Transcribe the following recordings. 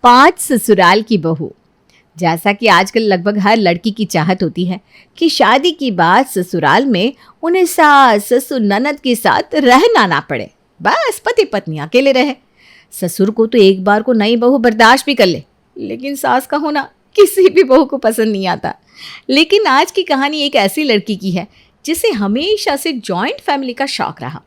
5 ससुराल की बहू। जैसा कि आजकल लगभग हर लड़की की चाहत होती है कि शादी की बाद ससुराल में उन्हें सास ससुर ननद के साथ रहना ना पड़े, बस पति पत्नी अकेले रहे। ससुर को तो एक बार को नई बहू बर्दाश्त भी कर ले, लेकिन सास का होना किसी भी बहू को पसंद नहीं आता। लेकिन आज की कहानी एक ऐसी लड़की की है जिसे हमेशा से जॉइंट फैमिली का शौक रहा।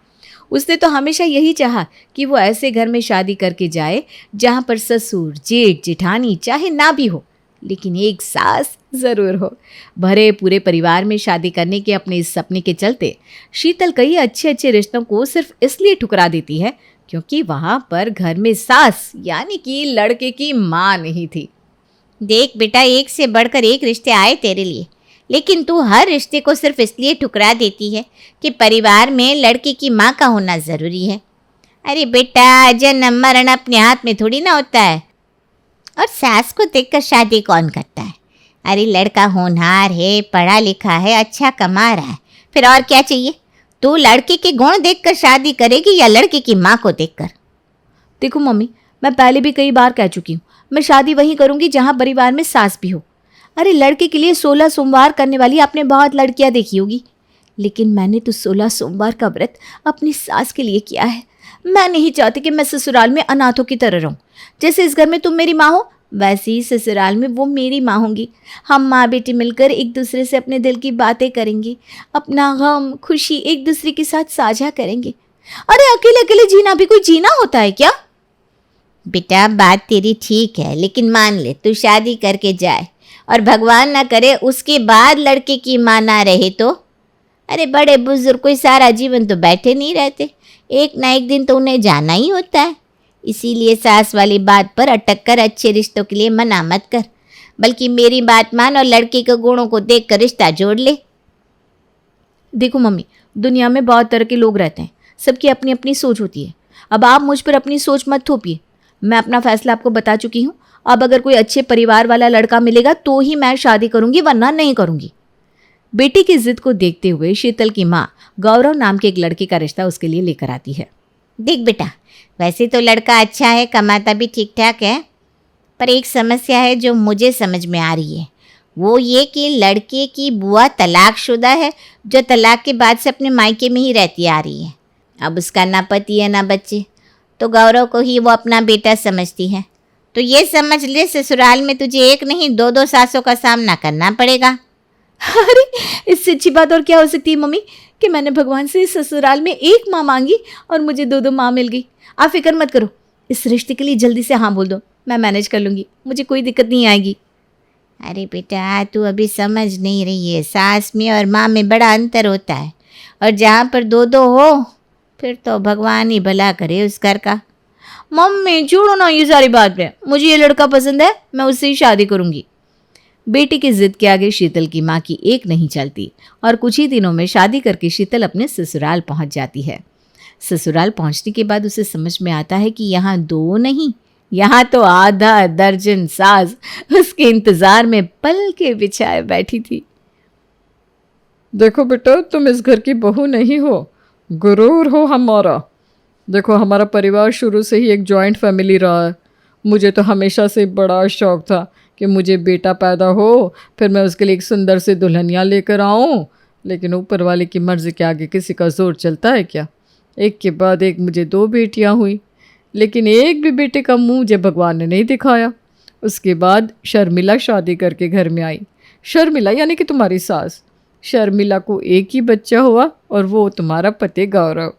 उसने तो हमेशा यही चाहा कि वो ऐसे घर में शादी करके जाए जहाँ पर ससुर जेठ जेठानी चाहे ना भी हो, लेकिन एक सास ज़रूर हो। भरे पूरे परिवार में शादी करने के अपने इस सपने के चलते शीतल कई अच्छे अच्छे रिश्तों को सिर्फ इसलिए ठुकरा देती है क्योंकि वहाँ पर घर में सास यानी कि लड़के की माँ नहीं थी। देख बेटा, एक से बढ़कर एक रिश्ते आए तेरे लिए, लेकिन तू हर रिश्ते को सिर्फ इसलिए ठुकरा देती है कि परिवार में लड़के की माँ का होना ज़रूरी है। अरे बेटा, जन्म मरण अपने हाथ में थोड़ी ना होता है, और सास को देखकर शादी कौन करता है। अरे लड़का होनहार है, पढ़ा लिखा है, अच्छा कमा रहा है, फिर और क्या चाहिए। तू लड़के के गुण देखकर शादी करेगी या लड़के की माँ को देखकर? देखो मम्मी, मैं पहले भी कई बार कह चुकी हूँ, मैं शादी वहीं करूँगी जहाँ परिवार में सास भी हो। अरे लड़के के लिए 16 सोमवार करने वाली आपने बहुत लड़कियां देखी होगी, लेकिन मैंने तो 16 सोमवार का व्रत अपनी सास के लिए किया है। मैं नहीं चाहती कि मैं ससुराल में अनाथों की तरह रहूं। जैसे इस घर में तुम मेरी माँ हो, वैसे ही ससुराल में वो मेरी माँ होंगी। हम माँ बेटी मिलकर एक दूसरे से अपने दिल की बातें करेंगे, अपना गम खुशी एक दूसरे के साथ साझा करेंगे। अरे अकेले अकेले जीना भी कोई जीना होता है क्या? बेटा, बात तेरी ठीक है, लेकिन मान ले तू शादी करके जाए और भगवान ना करे उसके बाद लड़के की माँ ना रहे तो? अरे बड़े बुजुर्ग कोई सारा जीवन तो बैठे नहीं रहते, एक ना एक दिन तो उन्हें जाना ही होता है। इसीलिए सास वाली बात पर अटक कर अच्छे रिश्तों के लिए मना मत कर, बल्कि मेरी बात मान और लड़के के गुणों को देख कर रिश्ता जोड़ ले। देखो मम्मी, दुनिया में बहुत तरह के लोग रहते हैं, सबकी अपनी अपनी सोच होती है। अब आप मुझ पर अपनी सोच मत थोपिए। मैं अपना फैसला आपको बता चुकी हूँ। अब अगर कोई अच्छे परिवार वाला लड़का मिलेगा तो ही मैं शादी करूंगी, वरना नहीं करूंगी। बेटी की जिद को देखते हुए शीतल की माँ गौरव नाम के एक लड़के का रिश्ता उसके लिए लेकर आती है। देख बेटा, वैसे तो लड़का अच्छा है, कमाता भी ठीक ठाक है, पर एक समस्या है जो मुझे समझ में आ रही है। वो ये कि लड़के की बुआ तलाकशुदा है, जो तलाक के बाद से अपने मायके में ही रहती आ रही है। अब उसका ना पति है ना बच्चे, तो गौरव को ही वो अपना बेटा समझती है। तो ये समझ ले, ससुराल में तुझे एक नहीं 2-2 सासों का सामना करना पड़ेगा। अरे इससे अच्छी बात और क्या हो सकती है मम्मी कि मैंने भगवान से इस ससुराल में एक माँ मांगी और मुझे 2-2 माँ मिल गई। आप फिक्र मत करो, इस रिश्ते के लिए जल्दी से हाँ बोल दो, मैं मैनेज कर लूँगी, मुझे कोई दिक्कत नहीं आएगी। अरे बेटा, तू अभी समझ नहीं रही है, सास में और माँ में बड़ा अंतर होता है, और जहाँ पर 2-2 हो फिर तो भगवान ही भला करे उस घर का। मम्मी छोड़ो ना ये सारी बात पे, मुझे ये लड़का पसंद है, मैं उससे ही शादी करूंगी। बेटी की जिद के आगे शीतल की माँ की एक नहीं चलती और कुछ ही दिनों में शादी करके शीतल अपने ससुराल पहुंच जाती है। ससुराल पहुंचने के बाद उसे समझ में आता है कि यहाँ 2 नहीं, यहाँ तो आधा दर्जन सास उसके इंतजार में पल के बिछाए बैठी थी। देखो बेटा, तुम इस घर की बहू नहीं हो, गुरूर हो हमारा। देखो, हमारा परिवार शुरू से ही एक जॉइंट फैमिली रहा है। मुझे तो हमेशा से बड़ा शौक़ था कि मुझे बेटा पैदा हो, फिर मैं उसके लिए एक सुंदर सी दुल्हनिया लेकर आऊँ। लेकिन ऊपर वाले की मर्ज़ी के आगे किसी का जोर चलता है क्या? एक के बाद एक मुझे 2 बेटियाँ हुई, लेकिन एक भी बेटे का मुँह मुझे भगवान ने नहीं दिखाया। उसके बाद शर्मिला शादी करके घर में आई। शर्मिला यानी कि तुम्हारी सास। शर्मिला को एक ही बच्चा हुआ और वो तुम्हारा पति गौरव।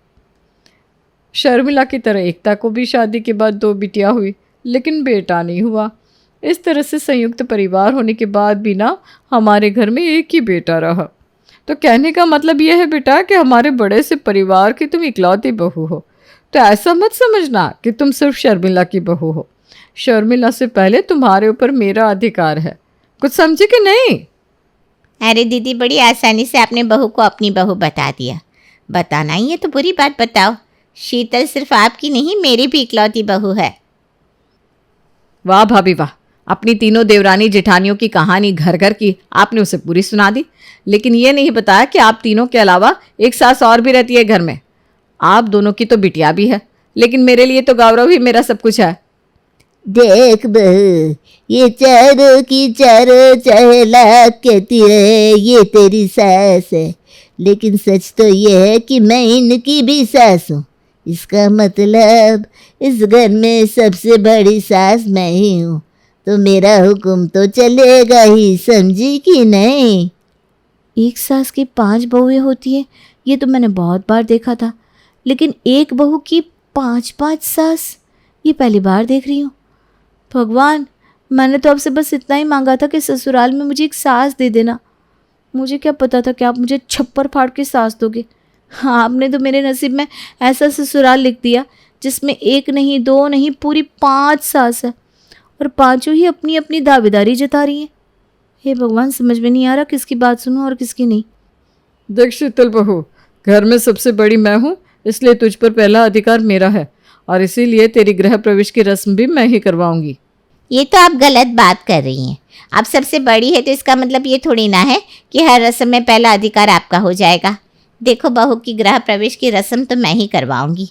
शर्मिला की तरह एकता को भी शादी के बाद 2 बिटियाँ हुई, लेकिन बेटा नहीं हुआ। इस तरह से संयुक्त परिवार होने के बाद भी ना हमारे घर में एक ही बेटा रहा। तो कहने का मतलब यह है बेटा कि हमारे बड़े से परिवार की तुम इकलौती बहू हो। तो ऐसा मत समझना कि तुम सिर्फ शर्मिला की बहू हो। शर्मिला से पहले तुम्हारे ऊपर मेरा अधिकार है। कुछ समझे कि नहीं? अरे दीदी, बड़ी आसानी से आपने बहू को अपनी बहू बता दिया। बताना ही है तो बुरी बात बताओ। शीतल सिर्फ आपकी नहीं, मेरी भी इकलौती बहू है। वाह भाभी वाह, अपनी तीनों देवरानी जेठानियों की कहानी घर घर की आपने उसे पूरी सुना दी, लेकिन ये नहीं बताया कि आप तीनों के अलावा एक सास और भी रहती है घर में। आप दोनों की तो बिटिया भी है, लेकिन मेरे लिए तो गौरव ही मेरा सब कुछ है। देख बहू, ये चारों की चारों चाहे लाख कहती है ये तेरी सास है, लेकिन सच तो ये है कि मैं इनकी भी सास हूँ। इसका मतलब इस घर में सबसे बड़ी सास मैं ही हूँ, तो मेरा हुक्म तो चलेगा ही, समझी कि नहीं? एक सास की 5 बहुएं होती हैं, ये तो मैंने बहुत बार देखा था, लेकिन एक बहू की 5-5 सास, ये पहली बार देख रही हूँ। भगवान, मैंने तो आपसे बस इतना ही मांगा था कि ससुराल में मुझे एक सास दे देना। मुझे क्या पता था कि आप मुझे छप्पर फाड़ के सास दोगे। हाँ, आपने तो मेरे नसीब में ऐसा ससुराल लिख दिया जिसमें एक नहीं, 2 नहीं, पूरी 5 सास है, और पांचों ही अपनी अपनी दावेदारी जता रही हैं। हे भगवान, समझ में नहीं आ रहा किसकी बात सुनूं और किसकी नहीं। देख शीतल बहू, घर में सबसे बड़ी मैं हूँ, इसलिए तुझ पर पहला अधिकार मेरा है, और इसीलिए तेरी गृह प्रवेश की रस्म भी मैं ही करवाऊंगी। ये तो आप गलत बात कर रही हैं। आप सबसे बड़ी है तो इसका मतलब ये थोड़ी ना है कि हर रस्म में पहला अधिकार आपका हो जाएगा। देखो, बहू की गृह प्रवेश की रस्म तो मैं ही करवाऊंगी।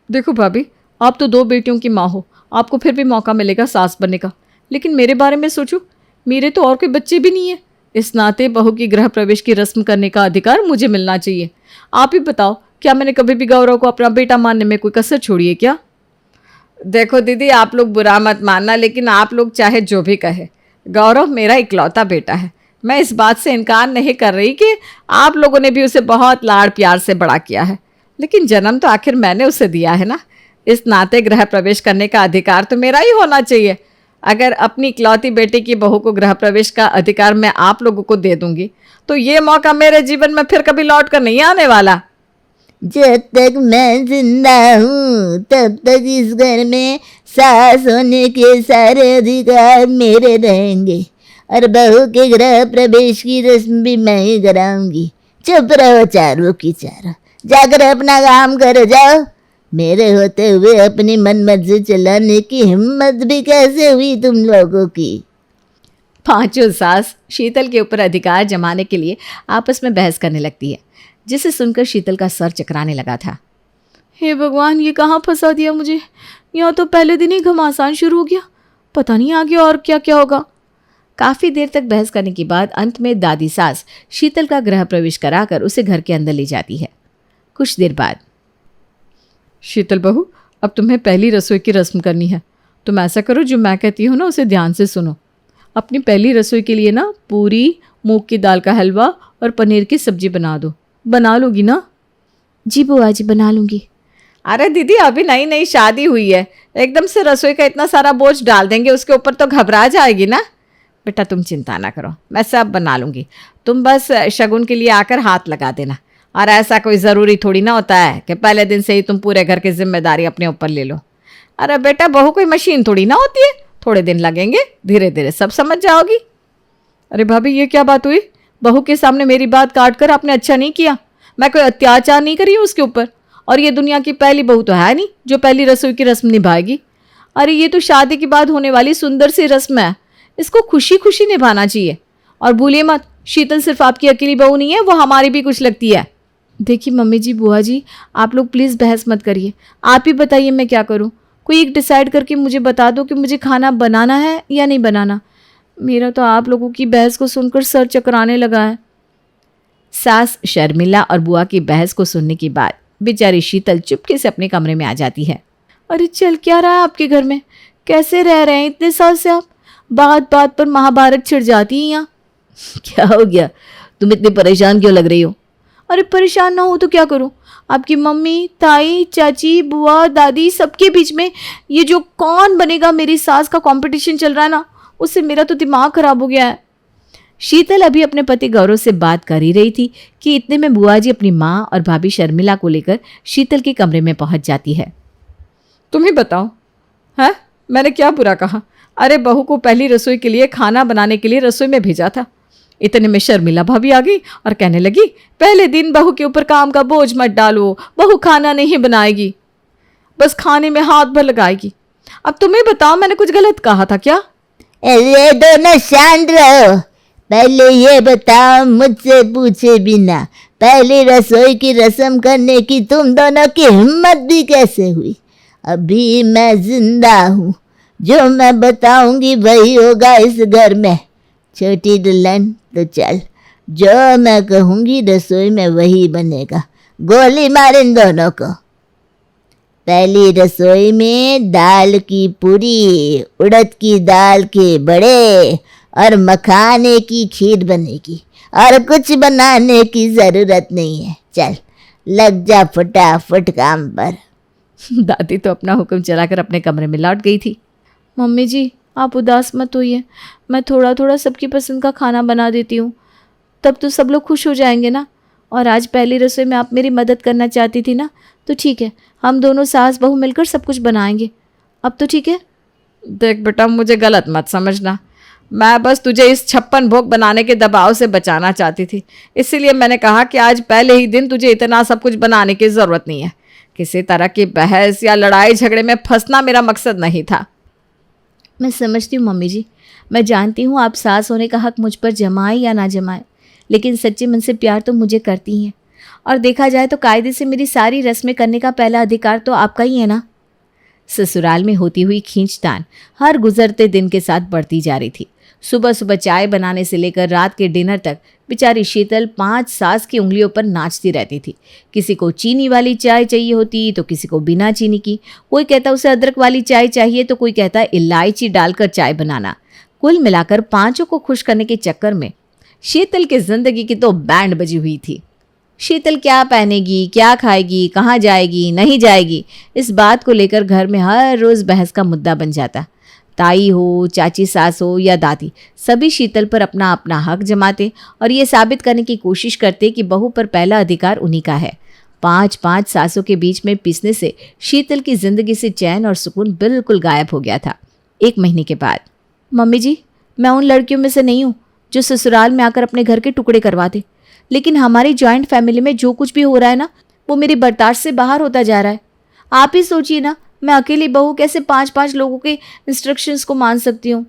देखो भाभी, आप तो 2 बेटियों की माँ हो, आपको फिर भी मौका मिलेगा सास बनने का, लेकिन मेरे बारे में सोचो, मेरे तो और कोई बच्चे भी नहीं है। इस नाते बहू की गृह प्रवेश की रस्म करने का अधिकार मुझे मिलना चाहिए। आप ही बताओ, क्या मैंने कभी भी गौरव को अपना बेटा मानने में कोई कसर छोड़ी है क्या? देखो दीदी, आप लोग बुरा मत मानना, लेकिन आप लोग चाहे जो भी कहे, गौरव मेरा इकलौता बेटा है। मैं इस बात से इनकार नहीं कर रही कि आप लोगों ने भी उसे बहुत लाड़ प्यार से बड़ा किया है, लेकिन जन्म तो आखिर मैंने उसे दिया है ना। इस नाते गृह प्रवेश करने का अधिकार तो मेरा ही होना चाहिए। अगर अपनी इकलौती बेटी की बहू को गृह प्रवेश का अधिकार मैं आप लोगों को दे दूंगी, तो ये मौका मेरे जीवन में फिर कभी लौट कर नहीं आने वाला। जब तक मैं जिंदा हूँ तब तक इस घर में सास होने के सारे अधिकार मेरे रहेंगे, और बहू के गृह प्रवेश की रस्म भी मैं ही कराऊंगी। चुप रहो चारों की चारों, जाकर अपना काम करो जाओ। मेरे होते हुए अपनी मन मर्जी चलाने की हिम्मत भी कैसे हुई तुम लोगों की? पांचों सास शीतल के ऊपर अधिकार जमाने के लिए आपस में बहस करने लगती है, जिसे सुनकर शीतल का सर चकराने लगा था। हे भगवान, ये कहाँ फंसा दिया मुझे। यहाँ तो पहले दिन ही घमासान शुरू हो गया, पता नहीं आगे और क्या क्या होगा। काफ़ी देर तक बहस करने के बाद अंत में दादी सास शीतल का गृह प्रवेश कराकर उसे घर के अंदर ले जाती है। कुछ देर बाद, शीतल बहू, अब तुम्हें पहली रसोई की रस्म करनी है। तुम ऐसा करो, जो मैं कहती हूँ ना उसे ध्यान से सुनो। अपनी पहली रसोई के लिए ना पूरी, मूंग की दाल का हलवा और पनीर की सब्जी बना दो। बना लोगी ना? जी बुआ जी, बना लूँगी। अरे दीदी, अभी नई नई शादी हुई है, एकदम से रसोई का इतना सारा बोझ डाल देंगे उसके ऊपर तो घबरा जाएगी ना। बेटा तुम चिंता ना करो, मैं सब बना लूँगी। तुम बस शगुन के लिए आकर हाथ लगा देना। और ऐसा कोई ज़रूरी थोड़ी ना होता है कि पहले दिन से ही तुम पूरे घर की जिम्मेदारी अपने ऊपर ले लो। अरे बेटा, बहू कोई मशीन थोड़ी ना होती है, थोड़े दिन लगेंगे, धीरे धीरे सब समझ जाओगी। अरे भाभी, ये क्या बात हुई? बहू के सामने मेरी बात काट कर आपने अच्छा नहीं किया। मैं कोई अत्याचार नहीं करी हूँ उसके ऊपर, और ये दुनिया की पहली बहू तो है नहीं जो पहली रसोई की रस्म निभाएगी। अरे ये तो शादी के बाद होने वाली सुंदर सी रस्म है, इसको खुशी खुशी निभाना चाहिए। और भूलिए मत, शीतल सिर्फ आपकी अकेली बहू नहीं है, वो हमारी भी कुछ लगती है। देखिए मम्मी जी, बुआ जी, आप लोग प्लीज़ बहस मत करिए। आप ही बताइए मैं क्या करूं? कोई एक डिसाइड करके मुझे बता दो कि मुझे खाना बनाना है या नहीं बनाना। मेरा तो आप लोगों की बहस को सुनकर सर चकराने लगा है। सास शर्मिला और बुआ की बहस को सुनने के बाद बेचारी शीतल चुपके से अपने कमरे में आ जाती है। अरे चल क्या रहा है आपके घर में? कैसे रह रहे हैं इतने साल से आप? बात बात पर महाभारत छिड़ जाती है यहाँ। क्या हो गया? तुम इतनी परेशान क्यों लग रही हो? अरे परेशान ना हो तो क्या करूं? आपकी मम्मी, ताई, चाची, बुआ, दादी, सबके बीच में ये जो कौन बनेगा मेरी सास का कंपटीशन चल रहा है ना, उससे मेरा तो दिमाग खराब हो गया है। शीतल अभी अपने पति गौरव से बात कर ही रही थी कि इतने में बुआ जी अपनी माँ और भाभी शर्मिला को लेकर शीतल के कमरे में पहुंच जाती है। तुम ही बताओ, है मैंने क्या बुरा कहा? अरे बहू को पहली रसोई के लिए खाना बनाने के लिए रसोई में भेजा था। इतने में शर्मिला भाभी आ गई और कहने लगी, पहले दिन बहू के ऊपर काम का बोझ मत डालो, बहू खाना नहीं बनाएगी, बस खाने में हाथ भर लगाएगी। अब तुम्हें बताओ, मैंने कुछ गलत कहा था क्या? अरे दोनों शांत रहो। पहले ये बताओ, मुझसे पूछे बिना पहली रसोई की रस्म करने की तुम दोनों की हिम्मत भी कैसे हुई? अभी मैं जिंदा हूँ, जो मैं बताऊंगी वही होगा इस घर में। छोटी दुल्हन तो चल, जो मैं कहूंगी रसोई में वही बनेगा। गोली मार इन दोनों को। पहली रसोई में दाल की पूरी, उड़द की दाल के बड़े और मखाने की खीर बनेगी, और कुछ बनाने की ज़रूरत नहीं है। चल लग जा फटाफट काम पर। दादी तो अपना हुक्म चलाकर अपने कमरे में लौट गई थी। मम्मी जी, आप उदास मत होइए, मैं थोड़ा थोड़ा सबकी पसंद का खाना बना देती हूँ, तब तो सब लोग खुश हो जाएंगे ना। और आज पहली रसोई में आप मेरी मदद करना चाहती थी ना, तो ठीक है, हम दोनों सास बहू मिलकर सब कुछ बनाएंगे। अब तो ठीक है। देख बेटा, मुझे गलत मत समझना, मैं बस तुझे इस 56 भोग बनाने के दबाव से बचाना चाहती थी। इसीलिए मैंने कहा कि आज पहले ही दिन तुझे इतना सब कुछ बनाने की ज़रूरत नहीं है। किसी तरह की बहस या लड़ाई झगड़े में फंसना मेरा मकसद नहीं था। मैं समझती हूँ मम्मी जी, मैं जानती हूँ आप सास होने का हक मुझ पर जमाए या ना जमाए, लेकिन सच्चे मन से प्यार तो मुझे करती हैं। और देखा जाए तो कायदे से मेरी सारी रस्में करने का पहला अधिकार तो आपका ही है ना। ससुराल में होती हुई खींचतान हर गुजरते दिन के साथ बढ़ती जा रही थी। सुबह सुबह चाय बनाने से लेकर रात के डिनर तक बेचारी शीतल 5 सास की उंगलियों पर नाचती रहती थी। किसी को चीनी वाली चाय चाहिए होती तो किसी को बिना चीनी की, कोई कहता उसे अदरक वाली चाय चाहिए तो कोई कहता इलायची डालकर चाय बनाना। कुल मिलाकर पांचों को खुश करने के चक्कर में शीतल की जिंदगी की तो बैंड बजी हुई थी। शीतल क्या पहनेगी, क्या खाएगी, कहाँ जाएगी, नहीं जाएगी, इस बात को लेकर घर में हर रोज़ बहस का मुद्दा बन जाता। ताई हो, चाची सास हो या दादी, सभी शीतल पर अपना अपना हक जमाते और ये साबित करने की कोशिश करते कि बहू पर पहला अधिकार उन्हीं का है। 5 सासों के बीच में पिसने से शीतल की जिंदगी से चैन और सुकून बिल्कुल गायब हो गया था। 1 महीने के बाद, मम्मी जी, मैं उन लड़कियों में से नहीं हूँ जो ससुराल में आकर अपने घर के टुकड़े करवाते, लेकिन हमारी जॉइंट फैमिली में जो कुछ भी हो रहा है ना, वो मेरी बर्दाश्त से बाहर होता जा रहा है। आप ही सोचिए ना, मैं अकेली बहू कैसे 5 लोगों के इंस्ट्रक्शंस को मान सकती हूँ।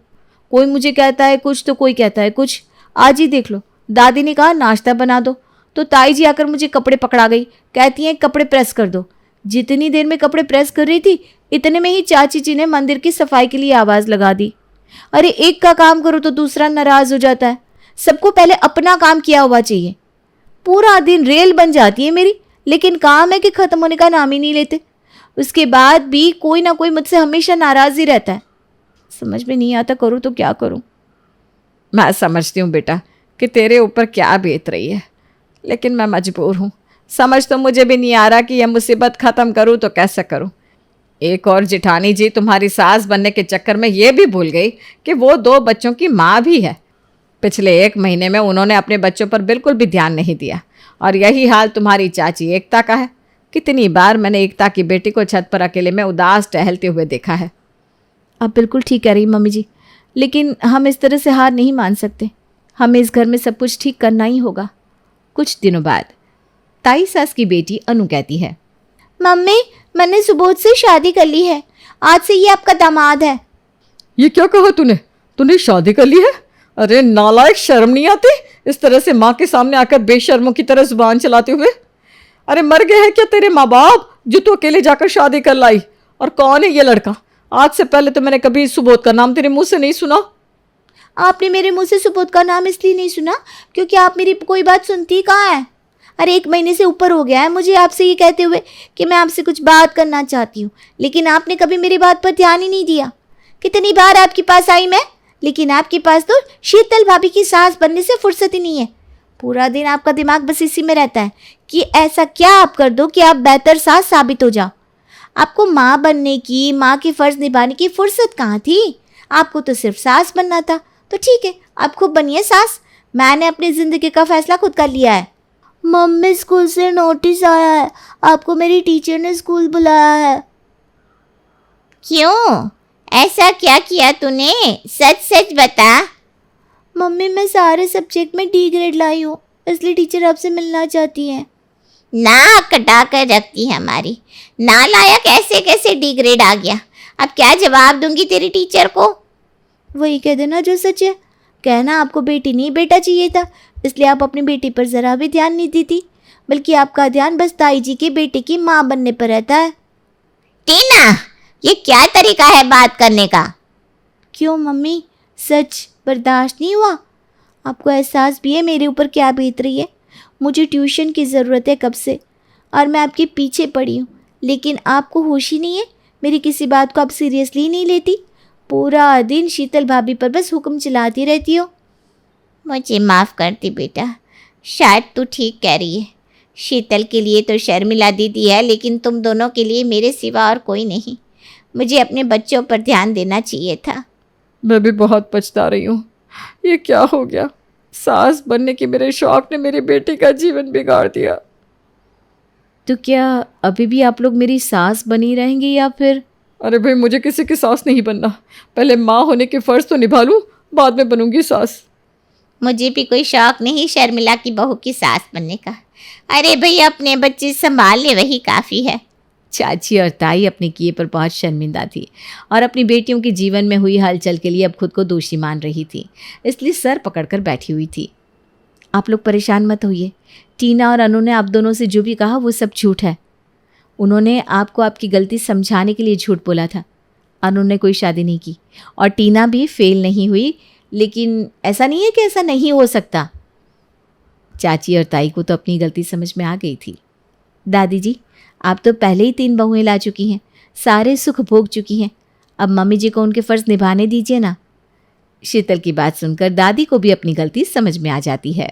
कोई मुझे कहता है कुछ तो कोई कहता है कुछ। आज ही देख लो, दादी ने कहा नाश्ता बना दो तो ताई जी आकर मुझे कपड़े पकड़ा गई, कहती हैं कपड़े प्रेस कर दो। जितनी देर में कपड़े प्रेस कर रही थी इतने में ही चाची जी ने मंदिर की सफाई के लिए आवाज़ लगा दी। अरे एक का काम करो तो दूसरा नाराज हो जाता है। सबको पहले अपना काम किया हुआ चाहिए। पूरा दिन रेल बन जाती है मेरी, लेकिन काम है कि ख़त्म होने का नाम ही नहीं लेते। उसके बाद भी कोई ना कोई मुझसे हमेशा नाराज़ ही रहता है। समझ में नहीं आता करूँ तो क्या करूँ। मैं समझती हूँ बेटा कि तेरे ऊपर क्या बीत रही है, लेकिन मैं मजबूर हूँ। समझ तो मुझे भी नहीं आ रहा कि यह मुसीबत ख़त्म करूँ तो कैसे करूँ। एक और जिठानी जी तुम्हारी सास बनने के चक्कर में ये भी भूल गई कि वो 2 बच्चों की माँ भी है। पिछले 1 महीने में उन्होंने अपने बच्चों पर बिल्कुल भी ध्यान नहीं दिया, और यही हाल तुम्हारी चाची एकता का है। कितनी बार मैंने एकता की बेटी को छत पर अकेले में उदास टहलते हुए देखा है। आप बिल्कुल ठीक कह रही मम्मी जी, लेकिन हम इस तरह से हार नहीं मान सकते। हमें इस घर में सब कुछ ठीक करना ही होगा। कुछ दिनों बाद ताई सास की बेटी अनु कहती है, मम्मी, मैंने सुबोध से शादी कर ली है। आज से ये आपका दामाद है। ये क्या कहा तूने शादी कर ली है? अरे नालायक, शर्म नहीं आती इस तरह से माँ के सामने आकर बेशर्मों की तरह जुबान चलाते हुए? अरे मर गए हैं क्या तेरे माँ बाप जो तू अकेले जाकर शादी कर लाई? और कौन है ये लड़का? आज से पहले तो मैंने कभी सुबोध का नाम तेरे मुंह से नहीं सुना। आपने मेरे मुंह से सुबोध का नाम इसलिए नहीं सुना क्योंकि आप मेरी कोई बात सुनती कहाँ है। अरे 1 महीने से ऊपर हो गया है मुझे आपसे ये कहते हुए कि मैं आपसे कुछ बात करना चाहती हूँ, लेकिन आपने कभी मेरी बात पर ध्यान ही नहीं दिया। कितनी बार आपके पास आई मैं, लेकिन आपके पास तो शीतल भाभी की सास बनने से फुर्सत ही नहीं है। पूरा दिन आपका दिमाग बस इसी में रहता है कि ऐसा क्या आप कर दो कि आप बेहतर सास साबित हो जाओ। आपको माँ बनने की, माँ के फ़र्ज़ निभाने की फुर्सत कहाँ थी? आपको तो सिर्फ सास बनना था। तो ठीक है, आप खूब बनिए सास। मैंने अपनी ज़िंदगी का फ़ैसला खुद कर लिया है। मम्मी, स्कूल से नोटिस आया है, आपको मेरी टीचर ने स्कूल बुलाया है। क्यों? ऐसा क्या किया तूने? सच सच बता। मम्मी, मैं सारे सब्जेक्ट में D ग्रेड लाई हूँ, इसलिए टीचर आपसे मिलना चाहती हैं। नाक कटा कर रखती है हमारी। नालायक, ऐसे कैसे D ग्रेड आ गया? अब क्या जवाब दूंगी तेरी टीचर को? वही कह देना जो सच है। कहना आपको बेटी नहीं बेटा चाहिए था, इसलिए आप अपनी बेटी पर ज़रा भी ध्यान नहीं दी थी, बल्कि आपका ध्यान बस ताई जी के बेटे की माँ बनने पर रहता है। टीना, ये क्या तरीका है बात करने का? क्यों मम्मी, सच बर्दाश्त नहीं हुआ? आपको एहसास भी है मेरे ऊपर क्या बीत रही है? मुझे ट्यूशन की ज़रूरत है कब से, और मैं आपके पीछे पड़ी हूँ, लेकिन आपको होश ही नहीं है। मेरी किसी बात को आप सीरियसली नहीं लेती। पूरा दिन शीतल भाभी पर बस हुक्म चलाती रहती हो। मुझे माफ़ करती बेटा, शायद तू ठीक कह रही है। शीतल के लिए तो शर्मिला दीदी है, लेकिन तुम दोनों के लिए मेरे सिवा और कोई नहीं। मुझे अपने बच्चों पर ध्यान देना चाहिए था। मैं भी बहुत पछता रही हूँ। ये क्या हो गया? सास बनने की मेरे शौक ने मेरी बेटी का जीवन बिगाड़ दिया। तो क्या अभी भी आप लोग मेरी सास बनी रहेंगी या फिर? अरे भाई, मुझे किसी की सास नहीं बनना। पहले माँ होने के फ़र्ज तो निभा लूँ, बाद में बनूंगी सास। मुझे भी कोई शौक नहीं शर्मिला की बहू की सास बनने का। अरे भाई, अपने बच्चे संभाल ले, वही काफ़ी है। चाची और ताई अपने किए पर बहुत शर्मिंदा थी और अपनी बेटियों के जीवन में हुई हलचल के लिए अब खुद को दोषी मान रही थी, इसलिए सर पकड़कर बैठी हुई थी। आप लोग परेशान मत होइए। टीना और अनु ने आप दोनों से जो भी कहा वो सब झूठ है। उन्होंने आपको आपकी गलती समझाने के लिए झूठ बोला था। अनु ने कोई शादी नहीं की और टीना भी फेल नहीं हुई, लेकिन ऐसा नहीं है कि ऐसा नहीं हो सकता। चाची और ताई को तो अपनी गलती समझ में आ गई थी। दादी जी, आप तो पहले ही 3 बहुएं ला चुकी हैं, सारे सुख भोग चुकी हैं। अब मम्मी जी को उनके फ़र्ज़ निभाने दीजिए ना। शीतल की बात सुनकर दादी को भी अपनी गलती समझ में आ जाती है।